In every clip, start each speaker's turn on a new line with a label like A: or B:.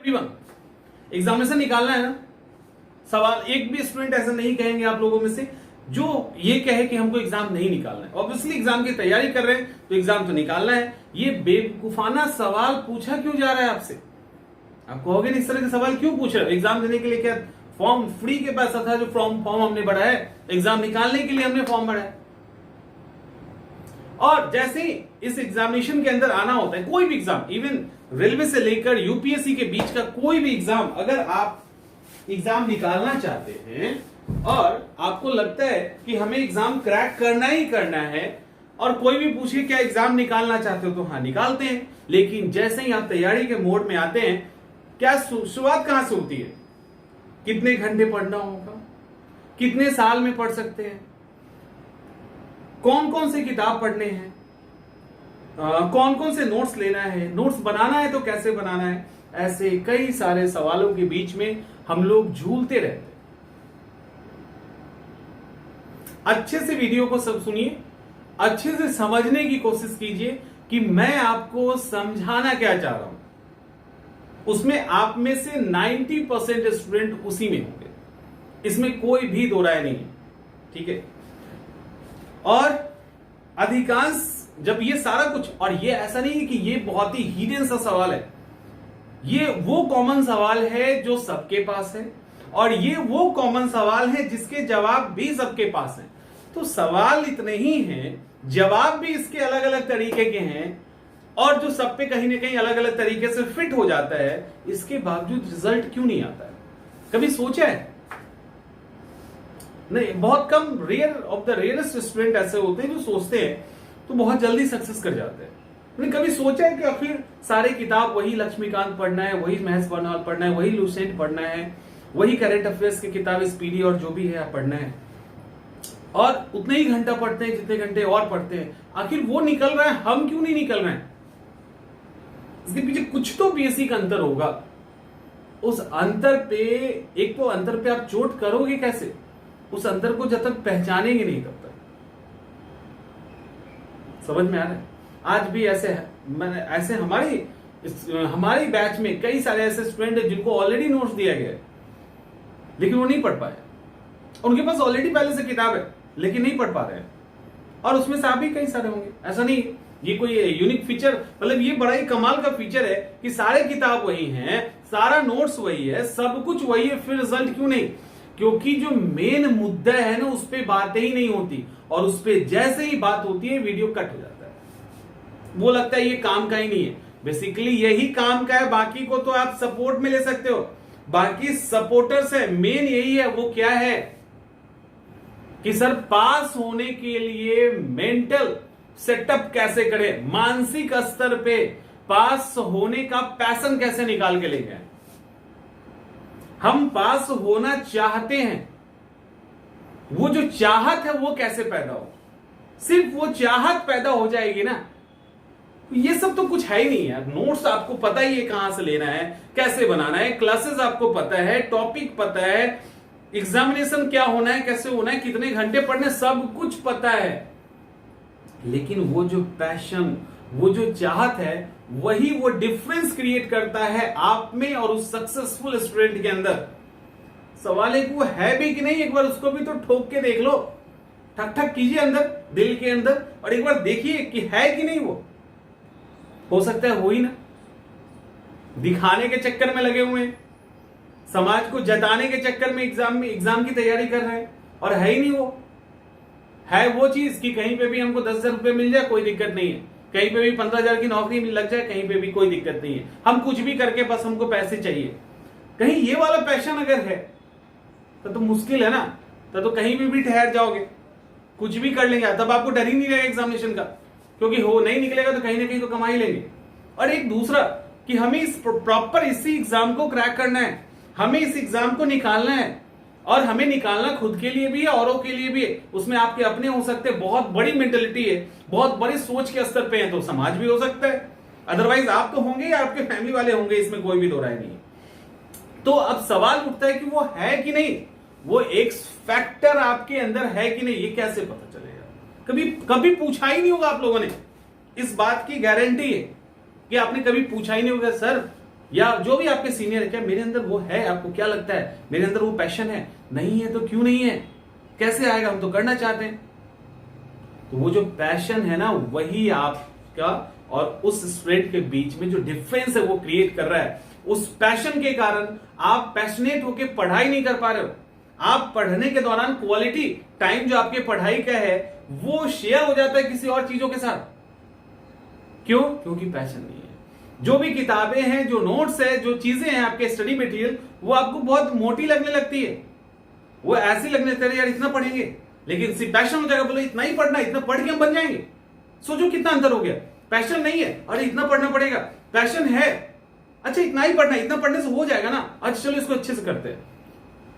A: Examination निकालना है ना। सवाल एक भी स्टूडेंट ऐसा नहीं कहेंगे आप लोगों में से जो ये कहे कि हमको एग्जाम नहीं निकालना है। ऑब्वियसली एग्जाम की तैयारी कर रहे हैं तो एग्जाम तो निकालना है। ये बेवकूफाना सवाल पूछा क्यों जा रहा है आपसे? आप कहोगे इस तरह के सवाल क्यों पूछ रहे हो? एग्जाम देने के लिए क्या फॉर्म फ्री के पैसा था जो फॉर्म हमने भरा है? एग्जाम निकालने के लिए हमने फॉर्म भरा है। और जैसे ही इस एग्जामिनेशन के अंदर आना होता है, कोई भी एग्जाम, इवन रेलवे से लेकर यूपीएससी के बीच का कोई भी एग्जाम, अगर आप एग्जाम निकालना चाहते हैं और आपको लगता है कि हमें एग्जाम क्रैक करना ही करना है और कोई भी पूछे क्या एग्जाम निकालना चाहते हो, तो हाँ निकालते हैं। लेकिन जैसे ही आप तैयारी के मोड में आते हैं, क्या शुरुआत कहां से होती है? कितने घंटे पढ़ना होगा, कितने साल में पढ़ सकते हैं, कौन कौन से किताब पढ़ने हैं, कौन कौन से नोट्स लेना है, नोट्स बनाना है तो कैसे बनाना है, ऐसे कई सारे सवालों के बीच में हम लोग झूलते रहते हैं। अच्छे से वीडियो को सब सुनिए, अच्छे से समझने की कोशिश कीजिए कि मैं आपको समझाना क्या चाह रहा हूं। उसमें आप में से 90% स्टूडेंट उसी में होंगे, इसमें कोई भी दो राय नहीं है, ठीक है। और अधिकांश जब ये सारा कुछ, और ये ऐसा नहीं है कि ये बहुत ही हिडन सा सवाल है, ये वो कॉमन सवाल है जो सबके पास है और ये वो कॉमन सवाल है जिसके जवाब भी सबके पास हैं। तो सवाल इतने ही हैं, जवाब भी इसके अलग अलग तरीके के हैं और जो सब पे कहीं ना कहीं अलग अलग तरीके से फिट हो जाता है, इसके बावजूद रिजल्ट क्यों नहीं आता है? कभी सोचा है? नहीं, बहुत कम, rare of the rarest student ऐसे होते हैं जो सोचते हैं तो बहुत जल्दी सक्सेस कर जाते हैं। नहीं, कभी सोचा है कि आखिर सारे किताब वही लक्ष्मीकांत पढ़ना है, वही महेश बर्नवाल पढ़ना है, वही लुसेंट पढ़ना है, वही करंट अफेयर्स की किताब स्पीडी और जो भी है पढ़ना है और उतने ही घंटा पढ़ते हैं जितने घंटे और पढ़ते हैं? आखिर वो निकल रहा है, हम क्यों नहीं निकल रहे हैं? इसके पीछे कुछ तो बेसिक अंतर होगा। उस अंतर पे, एक तो अंतर पे आप चोट करोगे कैसे? उस अंतर को जब तक पहचानेंगे नहीं तब तक। समझ में आ रहा है? आज भी ऐसे है, मैंने ऐसे हमारी बैच में कई सारे ऐसे स्टूडेंट हैं जिनको ऑलरेडी नोट्स दिया गया है लेकिन वो नहीं पढ़ पाए। उनके पास ऑलरेडी पहले से किताब है लेकिन नहीं पढ़ पा रहे हैं। और उसमें से आप भी कई सारे होंगे, ऐसा नहीं, ये कोई यूनिक फीचर, मतलब ये बड़ा ही कमाल का फीचर है कि सारे किताब वही हैं, सारा नोट्स वही है, सब कुछ वही है, फिर रिजल्ट क्यों नहीं? क्योंकि जो मेन मुद्दा है ना, उस पर बातें ही नहीं होती और उस पर जैसे ही बात होती है वीडियो कट हो जाता है। वो लगता है ये काम का ही नहीं है। बेसिकली यही काम का है, बाकी को तो आप सपोर्ट में ले सकते हो, बाकी सपोर्टर्स है। मेन यही है, वो क्या है कि सर पास होने के लिए मेंटल सेटअप कैसे करें, मानसिक स्तर पे पास होने का पैशन कैसे निकाल के ले गए। हम पास होना चाहते हैं, वो जो चाहत है वो कैसे पैदा हो? सिर्फ वो चाहत पैदा हो जाएगी ना, ये सब तो कुछ है ही नहीं यार। नोट्स आपको पता ही है कहां से लेना है, कैसे बनाना है, क्लासेस आपको पता है, टॉपिक पता है, एग्जामिनेशन क्या होना है, कैसे होना है, कितने घंटे पढ़ने, सब कुछ पता है। लेकिन वो जो पैशन, वो जो चाहत है, वही वो डिफरेंस क्रिएट करता है आप में और उस सक्सेसफुल स्टूडेंट के अंदर। सवाल एक वो है भी कि नहीं, एक बार उसको भी तो ठोक के देख लो, ठक ठक कीजिए अंदर, दिल के अंदर, और एक बार देखिए कि है कि नहीं। वो हो सकता है हो ही ना, दिखाने के चक्कर में लगे हुए हैं, समाज को जताने के चक्कर में एग्जाम की तैयारी कर रहे हैं और है ही नहीं। वो है वो चीज कि कहीं पे भी हमको 10,000 रुपए मिल जाए कोई दिक्कत नहीं है, कहीं पे भी 15,000 की नौकरी लग जाए कहीं पे भी कोई दिक्कत नहीं है, हम कुछ भी करके बस हमको पैसे चाहिए। कहीं ये वाला पैशन अगर है तो मुश्किल है ना, तो कहीं भी ठहर जाओगे, कुछ भी कर लेंगे, तब आपको डर ही नहीं रहेगा एग्जामिनेशन का, क्योंकि हो नहीं निकलेगा तो कहीं ना कहीं तो कमा ही लेंगे। और एक दूसरा कि हमें इस प्रॉपर इसी एग्जाम को क्रैक करना है, हमें इस एग्जाम को निकालना है और हमें निकालना खुद के लिए भी है, औरों के लिए भी है। उसमें आपके अपने हो सकते हैं, बहुत बड़ी मेंटेलिटी है, बहुत बड़ी सोच के स्तर पे है तो समाज भी हो सकता है, अदरवाइज आप तो होंगे या आपके फैमिली वाले होंगे, इसमें कोई भी दो राय नहीं है। तो अब सवाल उठता है कि वो है कि नहीं, वो एक फैक्टर आपके अंदर है कि नहीं, ये कैसे पता चलेगा? कभी पूछा ही नहीं होगा आप लोगों ने, इस बात की गारंटी है कि आपने कभी पूछा ही नहीं होगा, सर या जो भी आपके सीनियर है, क्या मेरे अंदर वो है? आपको क्या लगता है मेरे अंदर वो पैशन है? नहीं है तो क्यों नहीं है? कैसे आएगा? हम तो करना चाहते हैं। तो वो जो पैशन है ना, वही आपका और उस स्टूडेंट के बीच में जो डिफरेंस है वो क्रिएट कर रहा है। उस पैशन के कारण आप पैशनेट होकर पढ़ाई नहीं कर पा रहे हो। आप पढ़ने के दौरान क्वालिटी टाइम जो आपके पढ़ाई का है वो शेयर हो जाता है किसी और चीजों के साथ। क्यों? क्योंकि पैशन नहीं है। जो भी किताबें हैं, जो नोट्स है, जो चीजें हैं आपके स्टडी मटेरियल, वो आपको बहुत मोटी लगने लगती है। वो ऐसी लगने लगती है यार इतना पढ़ेंगे, लेकिन सिर्फ पैशन हो जाएगा, बोलो इतना ही पढ़ना, इतना पढ़ के हम बन जाएंगे। सोचो कितना अंतर हो गया। पैशन नहीं है, अरे इतना पढ़ना पड़ेगा। पैशन है, अच्छा इतना ही पढ़ना, इतना पढ़ने से हो जाएगा ना, अच्छा चलो इसको अच्छे से करते हैं।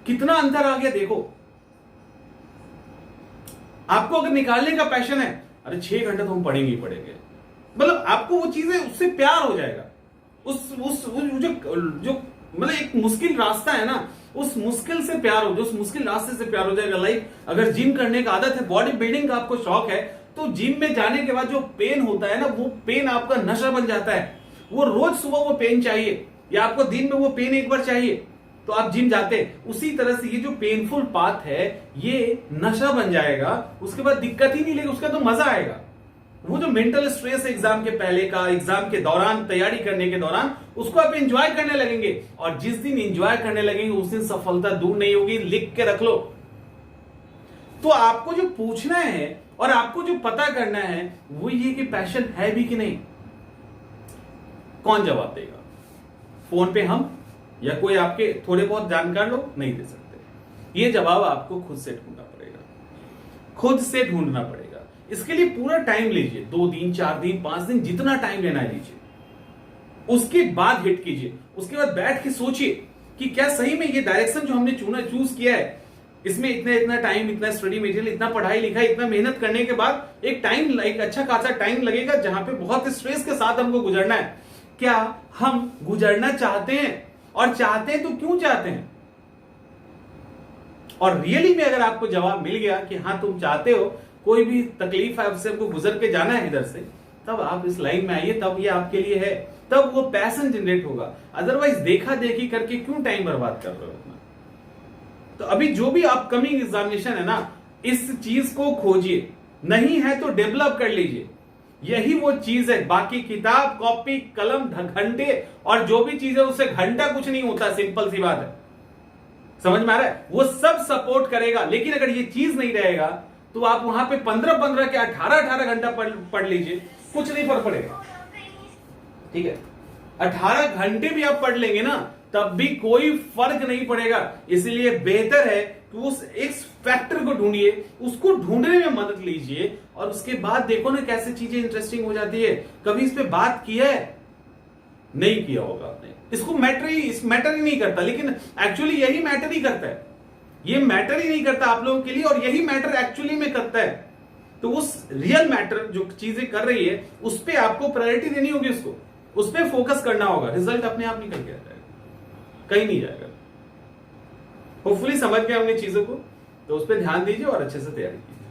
A: कितना अंतर आ गया देखो। आपको अगर निकालने का पैशन है, अरे 6 घंटे तो हम पढ़ेंगे ही पढ़ेंगे, मतलब आपको वो चीजें, उससे प्यार हो जाएगा। उस जो मतलब एक मुश्किल रास्ता है ना, उस मुश्किल से प्यार हो, जो उस मुश्किल रास्ते से प्यार हो जाएगा। लाइक अगर जिम करने का आदत है, बॉडी बिल्डिंग का आपको शौक है, तो जिम में जाने के बाद जो पेन होता है ना, वो पेन आपका नशा बन जाता है। वो रोज सुबह वो पेन चाहिए, या आपको दिन में वो पेन एक बार चाहिए, तो आप जिम जाते हैं। उसी तरह से ये जो पेनफुल पाथ है, ये नशा बन जाएगा। उसके बाद दिक्कत ही नहीं लगेगी, उसका तो मजा आएगा। वो जो मेंटल स्ट्रेस एग्जाम के पहले का, एग्जाम के दौरान, तैयारी करने के दौरान, उसको आप एंजॉय करने लगेंगे। और जिस दिन एंजॉय करने लगेंगे उस दिन सफलता दूर नहीं होगी, लिख के रख लो। तो आपको जो पूछना है और आपको जो पता करना है वो ये कि पैशन है भी कि नहीं। कौन जवाब देगा? फोन पे हम या कोई आपके थोड़े बहुत जानकार लोग नहीं दे सकते। ये जवाब आपको खुद से ढूंढना पड़ेगा, खुद से ढूंढना पड़ेगा। इसके लिए पूरा टाइम लीजिए, 2 दिन, 4 दिन, 5 दिन, जितना टाइम लेना है लीजिए। उसके बाद हिट कीजिए। उसके बाद बैठ के सोचिए कि क्या सही में ये डायरेक्शन जो हमने चूज किया है, इसमें इतना टाइम, इतना स्टडी मटेरियल, इतना पढ़ाई लिखाई, इतना मेहनत करने के बाद एक टाइम, एक अच्छा खासा टाइम लगेगा जहां पे बहुत स्ट्रेस के साथ हमको गुजरना है। क्या हम गुजरना चाहते हैं? और चाहते हैं तो क्यों चाहते हैं? और रियली में अगर आपको जवाब मिल गया कि हाँ तुम चाहते हो, कोई भी तकलीफ है उससे हमको गुजर के जाना है इधर से, तब आप इस लाइन में आइए, तब ये आपके लिए है, तब वो पैशन जनरेट होगा। अदरवाइज देखा देखी करके क्यों टाइम बर्बाद कर रहे हो अपना? तो अभी जो भी अपकमिंग एग्जामिनेशन है ना, इस चीज को खोजिए, नहीं है तो डेवलप कर लीजिए। यही वो चीज है। बाकी किताब, कॉपी, कलम, घंटे और जो भी चीज है उससे घंटा कुछ नहीं होता। सिंपल सी बात है, समझ में आ रहा है? वो सब सपोर्ट करेगा, लेकिन अगर ये चीज नहीं रहेगा तो आप वहां पे 15-15 के 18-18 घंटा पढ़ लीजिए, कुछ नहीं फर्क पड़ेगा। ठीक है, 18 घंटे भी आप पढ़ लेंगे ना, तब भी कोई फर्क नहीं पड़ेगा। इसलिए बेहतर है कि उस एक फैक्टर को ढूंढिए, उसको ढूंढने में मदद लीजिए, और उसके बाद देखो ना कैसे चीजें इंटरेस्टिंग हो जाती है। कभी इस पे बात किया है? नहीं किया होगा आपने। इसको मैटर ही नहीं करता, लेकिन एक्चुअली यही मैटर ही करता है। ये मैटर ही नहीं करता आप लोगों के लिए, और यही मैटर एक्चुअली में करता है। तो उस रियल मैटर जो चीजें कर रही है उस पर आपको प्रायोरिटी देनी होगी, उसको उस पर फोकस करना होगा। रिजल्ट अपने आप निकल के आ जाएगा, कहीं नहीं जाएगा। होपफुली समझ गए होंगे चीजों को, तो उस पर ध्यान दीजिए और अच्छे से तैयारी कीजिए।